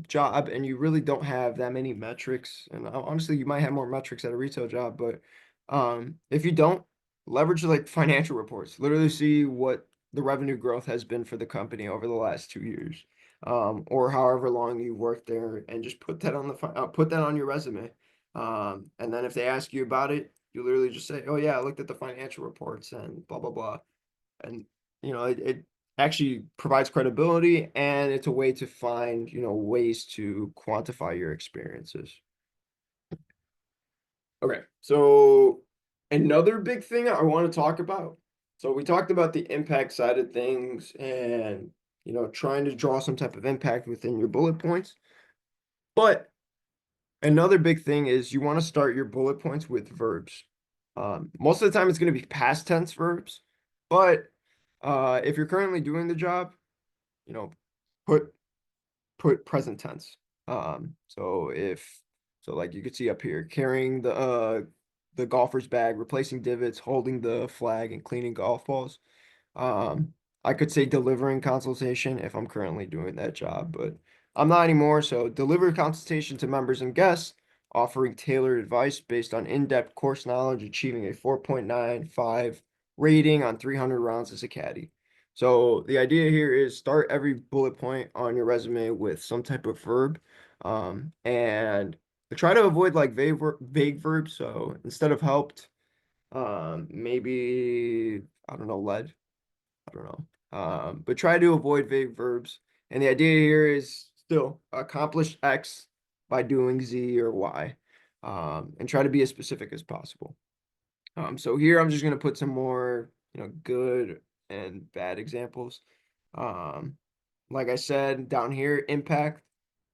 job and you really don't have that many metrics, and honestly, you might have more metrics at a retail job, but if you don't, leverage like financial reports. Literally see what the revenue growth has been for the company over the last 2 years, or however long you worked there, and just put that on put that on your resume. And then if they ask you about it, you literally just say, "Oh yeah, I looked at the financial reports and blah blah blah." And it actually provides credibility and it's a way to find ways to quantify your experiences. Okay, so another big thing I want to talk about, so we talked about the impact side of things and trying to draw some type of impact within your bullet points, but another big thing is you want to start your bullet points with verbs. Most of the time it's going to be past tense verbs, but if you're currently doing the job, you know, put present tense. So like you could see up here, carrying the golfer's bag, replacing divots, holding the flag, and cleaning golf balls. Um, I could say delivering consultation if I'm currently doing that job, but I'm not anymore. So deliver consultation to members and guests, offering tailored advice based on in-depth course knowledge, achieving a 4.95 rating on 300 rounds as a caddy. So the idea here is start every bullet point on your resume with some type of verb, and try to avoid like vague verbs. So instead of helped, maybe I don't know, led. I don't know. But try to avoid vague verbs. And the idea here is still accomplish X by doing Z or Y, and try to be as specific as possible. So here I'm just going to put some more, good and bad examples. Um, like I said, down here, impact.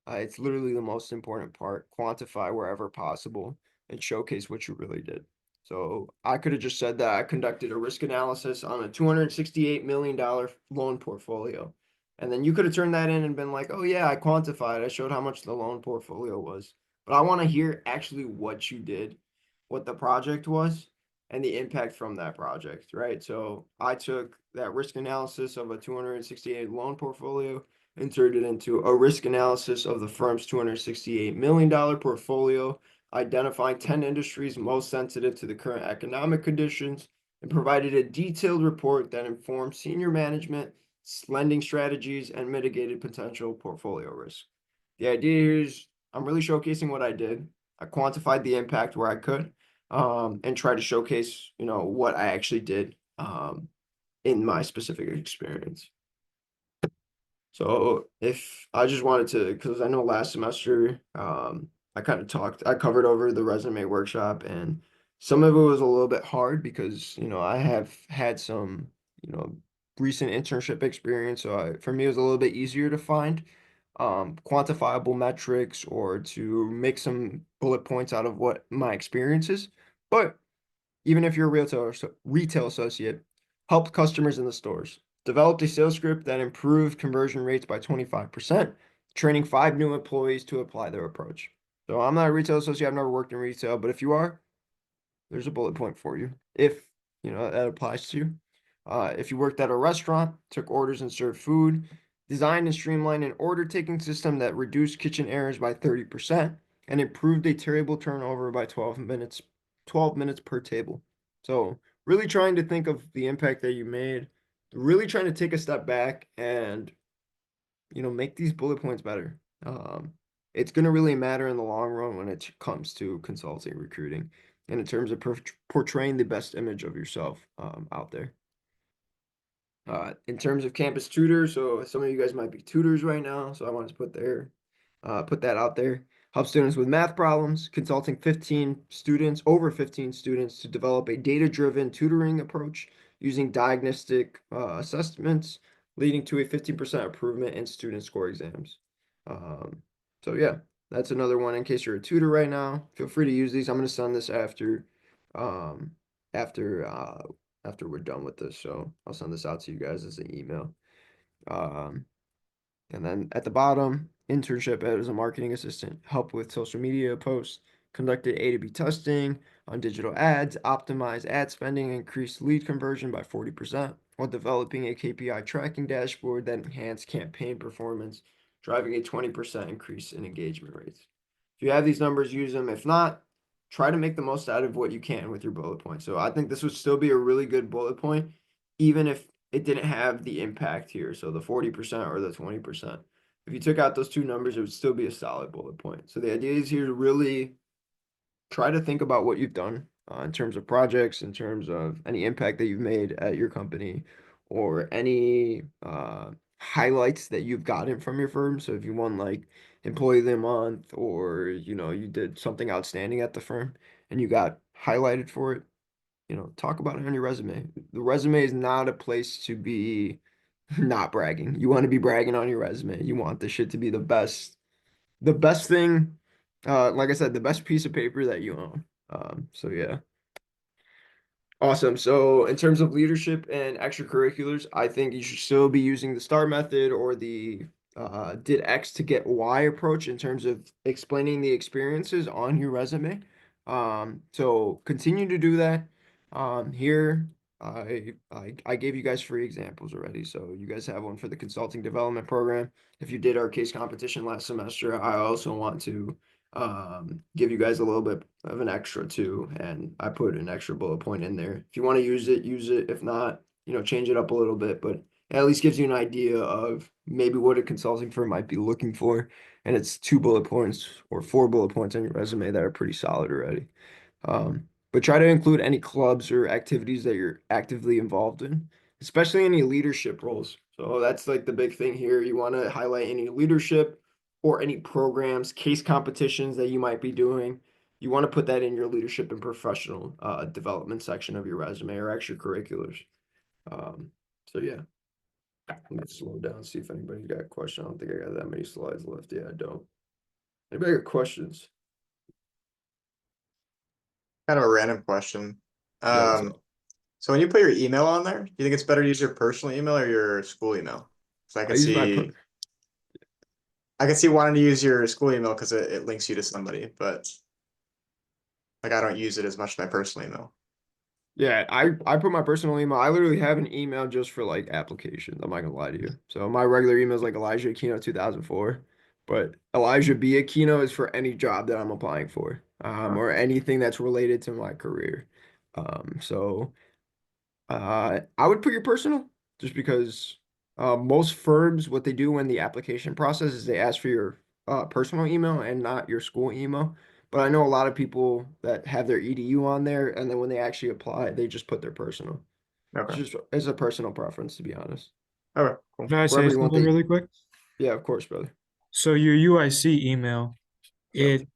It's literally the most important part. Quantify wherever possible and showcase what you really did. So I could have just said that I conducted a risk analysis on a $268 million loan portfolio. And then you could have turned that in and been like, oh yeah, I quantified. I showed how much the loan portfolio was. But I want to hear actually what you did, what the project was, and the impact from that project, right? So I took that risk analysis of a 268 loan portfolio and turned it into a risk analysis of the firm's $268 million portfolio identifying 10 industries most sensitive to the current economic conditions, and provided a detailed report that informed senior management, lending strategies, and mitigated potential portfolio risk. The idea here is I'm really showcasing what I did. I quantified the impact where I could, and try to showcase, what I actually did, in my specific experience. So if I just wanted to, because I know last semester, I covered over the resume workshop, and some of it was a little bit hard because, I have had some, you know, recent internship experience. So for me, it was a little bit easier to find quantifiable metrics or to make some bullet points out of what my experience is. But even if you're a retail associate, helped customers in the stores, developed a sales script that improved conversion rates by 25%, training 5 new employees to apply their approach. So I'm not a retail associate, I've never worked in retail, but if you are, there's a bullet point for you. If that applies to you. If you worked at a restaurant, took orders and served food, designed and streamlined an order taking system that reduced kitchen errors by 30% and improved a table turnover by 12 minutes per table. So really trying to think of the impact that you made, really trying to take a step back and make these bullet points better. It's going to really matter in the long run when it comes to consulting recruiting and in terms of portraying the best image of yourself out there. In terms of campus tutors, so some of you guys might be tutors right now, so I wanted to put that out there. Help students with math problems, consulting over 15 students to develop a data-driven tutoring approach using diagnostic assessments, leading to a 15% improvement in student score exams. Um, so yeah, that's another one in case you're a tutor right now. Feel free to use these. I'm going to send this um, after after we're done with this. So I'll send this out to you guys as an email. Um, and then at the bottom, internship as a marketing assistant, help with social media posts, conducted A to B testing on digital ads, optimize ad spending, increase lead conversion by 40%, while developing a KPI tracking dashboard that enhanced campaign performance, driving a 20% increase in engagement rates. If you have these numbers, use them. If not, try to make the most out of what you can with your bullet point. So I think this would still be a really good bullet point, even if it didn't have the impact here. So the 40% or the 20%. If you took out those two numbers, it would still be a solid bullet point. So the idea is here to really try to think about what you've done in terms of projects, in terms of any impact that you've made at your company, or any highlights that you've gotten from your firm. So if you won like Employee of the Month, or you did something outstanding at the firm and you got highlighted for it, talk about it on your resume. The resume is not a place to be not bragging. You want to be bragging on your resume. You want the shit to be the best thing, like I said, the best piece of paper that you own. So yeah. Awesome. So in terms of leadership and extracurriculars, I think you should still be using the STAR method or the did X to get Y approach in terms of explaining the experiences on your resume. So continue to do that. Here, I gave you guys 3 examples already. So you guys have one for the consulting development program. If you did our case competition last semester, I also want to give you guys a little bit of an extra too, and I put an extra bullet point in there. If you want to use it, use it. If not, change it up a little bit, but it at least gives you an idea of maybe what a consulting firm might be looking for. And it's 2 bullet points or 4 bullet points on your resume that are pretty solid already. But try to include any clubs or activities that you're actively involved in, especially any leadership roles. So that's like the big thing here. You want to highlight any leadership or any programs, case competitions that you might be doing. You want to put that in your leadership and professional development section of your resume or extracurriculars. So yeah, let me slow down, see if anybody's got a question. I don't think I got that many slides left. Yeah, I don't. Anybody got questions? Kind of a random question. Yeah, what's Um, up? so when you put your email on there, do you think it's better to use your personal email or your school email? So I use my per I could see wanting to use your school email because it links you to somebody, but like I don't use it as much as my personal email. Yeah, I put my personal email. I literally have an email just for like applications. I'm not gonna lie to you. So my regular email is like Elijah Aquino 2004, but Elijah B Aquino is for any job that I'm applying for. or anything that's related to my career. So I would put your personal just because most firms, what they do in the application process is they ask for your personal email and not your school email. But I know a lot of people that have their EDU on there, and then when they actually apply, they just put their personal. Okay. It's a personal preference, to be honest. Okay, cool. Can I say Wherever you want something the, really quick? yeah, of course, brother. So your UIC email, Yeah, it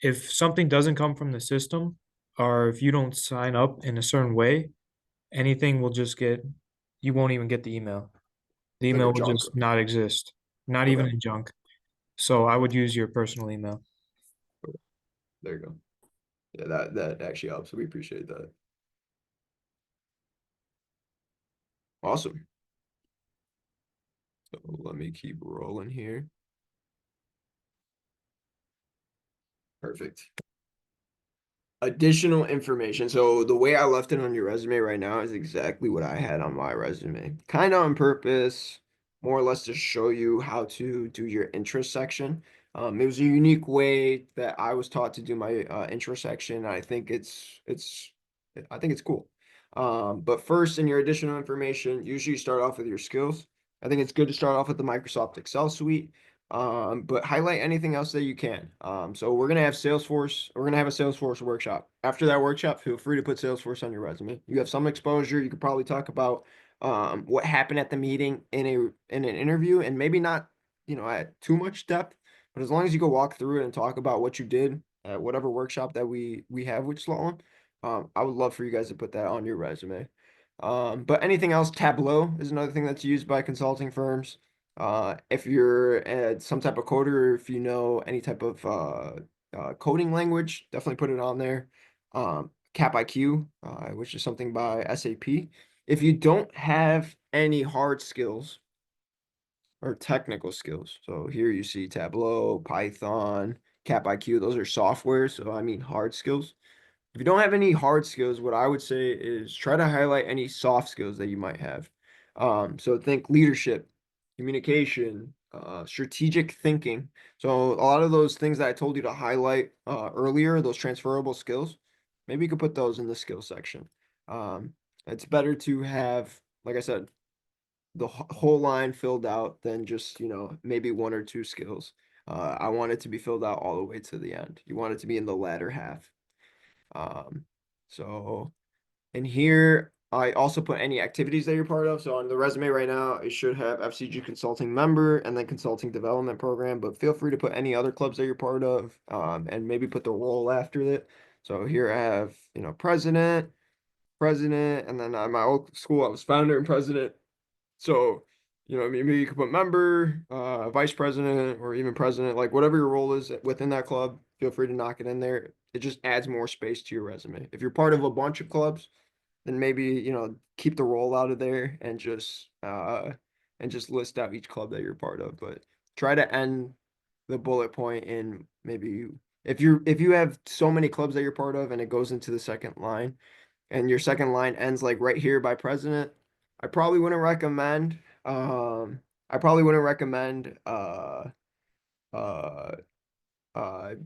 if something doesn't come from the system, or if you don't sign up in a certain way, anything will just get, you won't even get the email. The like a email will junk. just not exist, not even Okay, in junk. So I would use your personal email. there you go. Yeah, that actually helps. We appreciate that. Awesome. So let me keep rolling here. Perfect. Additional information. So the way I left it on your resume right now is exactly what I had on my resume. Kind of on purpose, more or less to show you how to do your interest section. It was a unique way that I was taught to do my intro section. I think I think it's cool. But first, in your additional information, usually you start off with your skills. I think it's good to start off with the Microsoft Excel suite, but highlight anything else that you can. So we're gonna have Salesforce. We're gonna have a Salesforce workshop. After that workshop, feel free to put Salesforce on your resume. You have some exposure. You could probably talk about what happened at the meeting in an interview, and maybe not, at too much depth. But as long as you go walk through it and talk about what you did at whatever workshop that we have with Sloan, I would love for you guys to put that on your resume. But anything else, Tableau is another thing that's used by consulting firms. If you're some type of coder, or if you know any type of coding language, definitely put it on there. Cap IQ, which is something by SAP. If you don't have any hard skills or technical skills, so here you see Tableau, Python, Cap IQ, those are software. So I mean hard skills. If you don't have any hard skills, what I would say is try to highlight any soft skills that you might have. So think leadership, communication, strategic thinking. So a lot of those things that I told you to highlight earlier, those transferable skills, maybe you could put those in the skill section. Um, it's better to have, like I said, the whole line filled out than just, maybe one or two skills. I want it to be filled out all the way to the end. You want it to be in the latter half. Um, so in here, I also put any activities that you're part of. So on the resume right now, it should have FCG consulting member and then consulting development program, but feel free to put any other clubs that you're part of, and maybe put the role after it. So here I have, president, and then at my old school, I was founder and president. So, maybe you could put member, vice president, or even president, like whatever your role is within that club, feel free to knock it in there. It just adds more space to your resume. If you're part of a bunch of clubs, then maybe, keep the role out of there and just list out each club that you're part of. But try to end the bullet point in maybe if you have so many clubs that you're part of and it goes into the second line, and your second line ends like right here by president, I probably wouldn't recommend I probably wouldn't recommend uh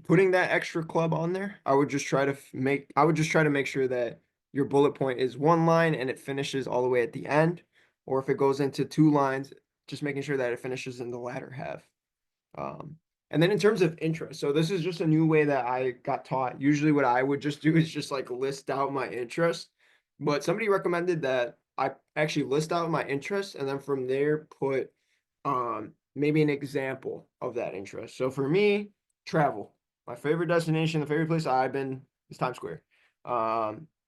putting that extra club on there. I would just try to make sure that your bullet point is one line and it finishes all the way at the end, or if it goes into two lines, just making sure that it finishes in the latter half. Um, and then in terms of interest, so this is just a new way that I got taught. Usually what I would just do is just like list out my interest. But somebody recommended that I actually list out my interest and then from there put maybe an example of that interest. So for me, travel. My favorite destination, the favorite place I've been is Times Square.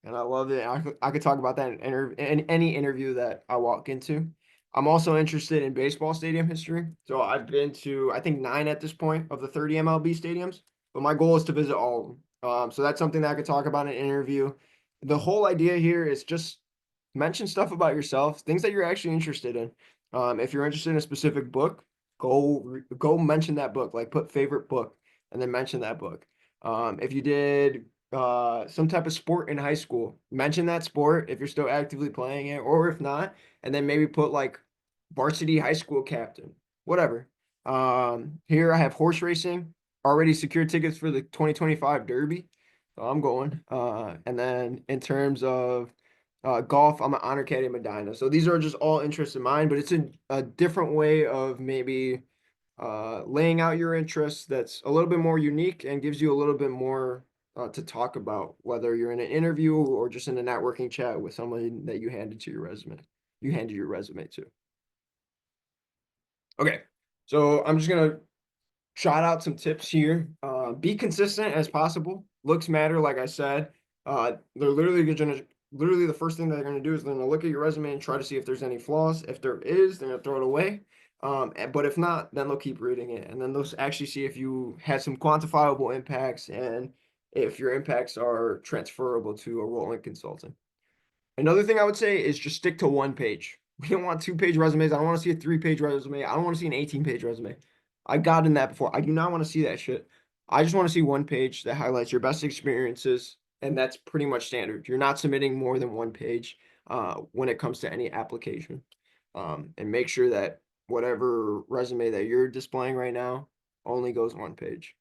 And I love it. I could talk about that in any interview that I walk into. I'm also interested in baseball stadium history. So I've been to, I think, 9 at this point of the 30 MLB stadiums, but my goal is to visit all of them. So that's something that I could talk about in an interview. The whole idea here is just mention stuff about yourself, things that you're actually interested in. If you're interested in a specific book, go mention that book, like put favorite book and then mention that book. If you did some type of sport in high school, mention that sport if you're still actively playing it, or if not, and then maybe put like varsity high school captain, whatever. Here I have horse racing. already secured tickets for the 2025 Derby. So I'm going. And then in terms of golf, I'm an honor caddy at Medina. So these are just all interests of mine, but it's a different way of maybe laying out your interests that's a little bit more unique and gives you a little bit more to talk about, whether you're in an interview or just in a networking chat with someone that you handed your resume to. Okay, so I'm just gonna shout out some tips here. Be consistent as possible. Looks matter, like I said. They're literally the first thing they're gonna do is they're gonna look at your resume and try to see if there's any flaws. If there is, they're gonna throw it away. But if not, then they'll keep reading it, and then they'll actually see if you had some quantifiable impacts and if your impacts are transferable to a role in consulting. Another thing I would say is just stick to one page. We don't want 2-page resumes. I don't want to see a 3-page resume. I don't want to see an 18-page resume. I've gotten that before. I do not want to see that shit. I just want to see one page that highlights your best experiences, and that's pretty much standard. You're not submitting more than one page when it comes to any application. And make sure that whatever resume that you're displaying right now only goes one page.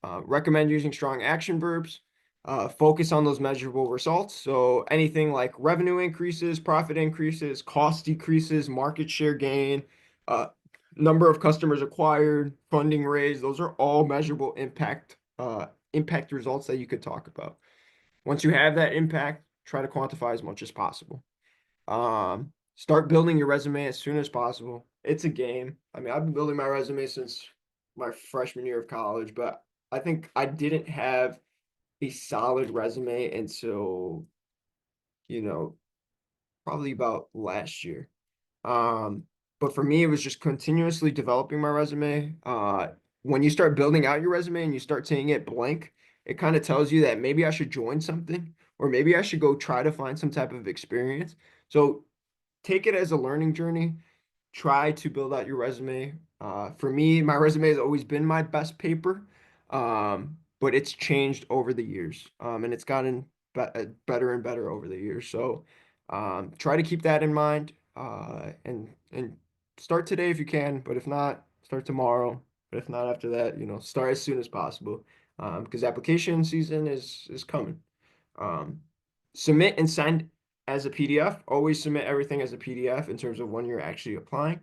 Recommend using strong action verbs. Focus on those measurable results. So anything like revenue increases, profit increases, cost decreases, market share gain, number of customers acquired, funding raised, those are all measurable impact results that you could talk about. Once you have that impact, try to quantify as much as possible. Start building your resume as soon as possible. It's a game. I mean, I've been building my resume since my freshman year of college, but I think I didn't have a solid resume until, you know, probably about last year. Um, but for me, it was just continuously developing my resume. When you start building out your resume and you start seeing it blank, it kind of tells you that maybe I should join something or maybe I should go try to find some type of experience. So take it as a learning journey. Try to build out your resume. For me, my resume has always been my best paper, but it's changed over the years, and it's gotten better and better over the years. So try to keep that in mind, and start today if you can. But if not, start tomorrow. But if not after that, start as soon as possible, because application season is coming. Um, Submit and send as a PDF. Always submit everything as a PDF in terms of when you're actually applying.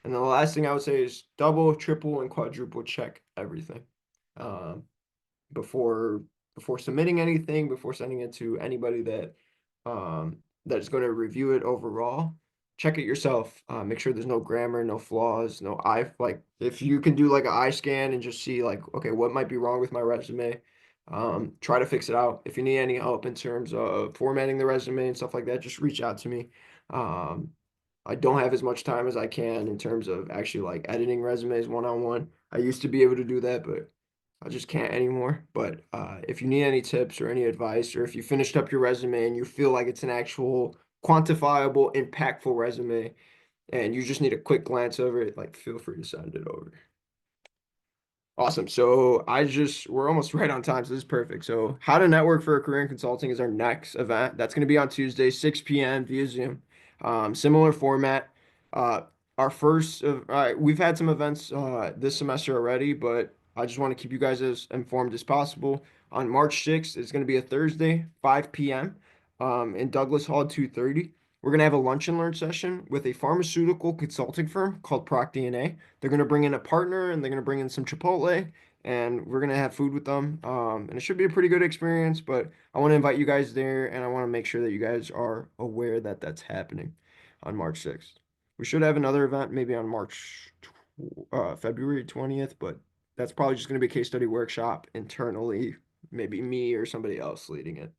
And then the last thing I would say is double, triple, and quadruple check everything um, before before submitting anything, before sending it to anybody that is going to review it overall. Check it yourself. Make sure there's no grammar, no flaws, no eye. Like if you can do like an eye scan and just see like, okay, what might be wrong with my resume? Try to fix it out. If you need any help in terms of formatting the resume and stuff like that, just reach out to me. Um, I don't have as much time as I can in terms of actually like editing resumes one-on-one. I used to be able to do that, but I just can't anymore. But if you need any tips or any advice, or if you finished up your resume and you feel like it's an actual quantifiable, impactful resume, and you just need a quick glance over it, like feel free to send it over. Awesome. So we're almost right on time. So this is perfect. So how to network for a career in consulting is our next event. That's going to be on Tuesday, 6 p.m. via Zoom. Similar format. Uh, we've had some events this semester already, but I just want to keep you guys as informed as possible. On March 6th, it's going to be a Thursday, 5 p.m. In Douglas Hall 230. We're going to have a lunch and learn session with a pharmaceutical consulting firm called ProcDNA. They're going to bring in a partner and they're going to bring in some Chipotle and we're going to have food with them. And it should be a pretty good experience, but I want to invite you guys there and I want to make sure that you guys are aware that that's happening on March 6th. We should have another event maybe on February 20th, but that's probably just going to be a case study workshop internally, maybe me or somebody else leading it.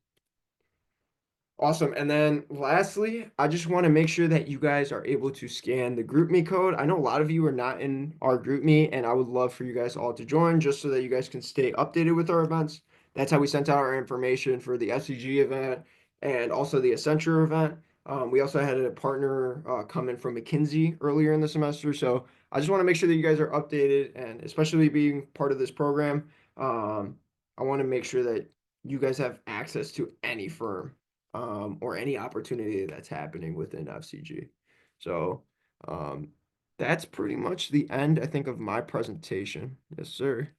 Awesome. And then lastly, I just want to make sure that you guys are able to scan the GroupMe code. I know a lot of you are not in our GroupMe, and I would love for you guys all to join just so that you guys can stay updated with our events. That's how we sent out our information for the FCG event and also the Accenture event. We also had a partner come in from McKinsey earlier in the semester. So I just want to make sure that you guys are updated, and especially being part of this program, I want to make sure that you guys have access to any firm or any opportunity that's happening within FCG. So that's pretty much the end, I think, of my presentation. Yes, sir.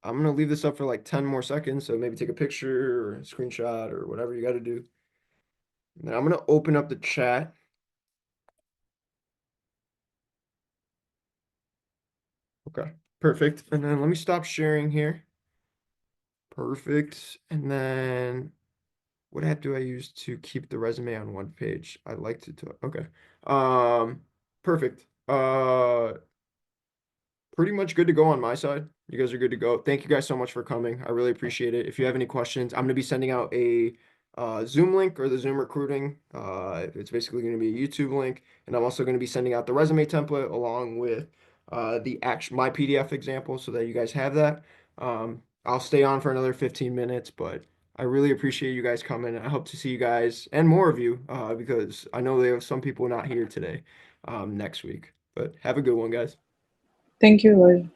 I'm gonna leave this up for like 10 more seconds, so maybe take a picture or a screenshot or whatever you gotta do. And then I'm gonna open up the chat. Okay, perfect. And then let me stop sharing here. Perfect. And then what app do I use to keep the resume on one page? I like to talk. Okay. Perfect. Pretty much good to go on my side. You guys are good to go. Thank you guys so much for coming. I really appreciate it. If you have any questions, I'm going to be sending out a Zoom link or the Zoom recruiting. It's basically going to be a YouTube link, and I'm also going to be sending out the resume template along with the action my PDF example so that you guys have that. I'll stay on for another 15 minutes, but I really appreciate you guys coming. I hope to see you guys and more of you because I know there are some people not here today next week. But have a good one, guys. Thank you, Lloyd.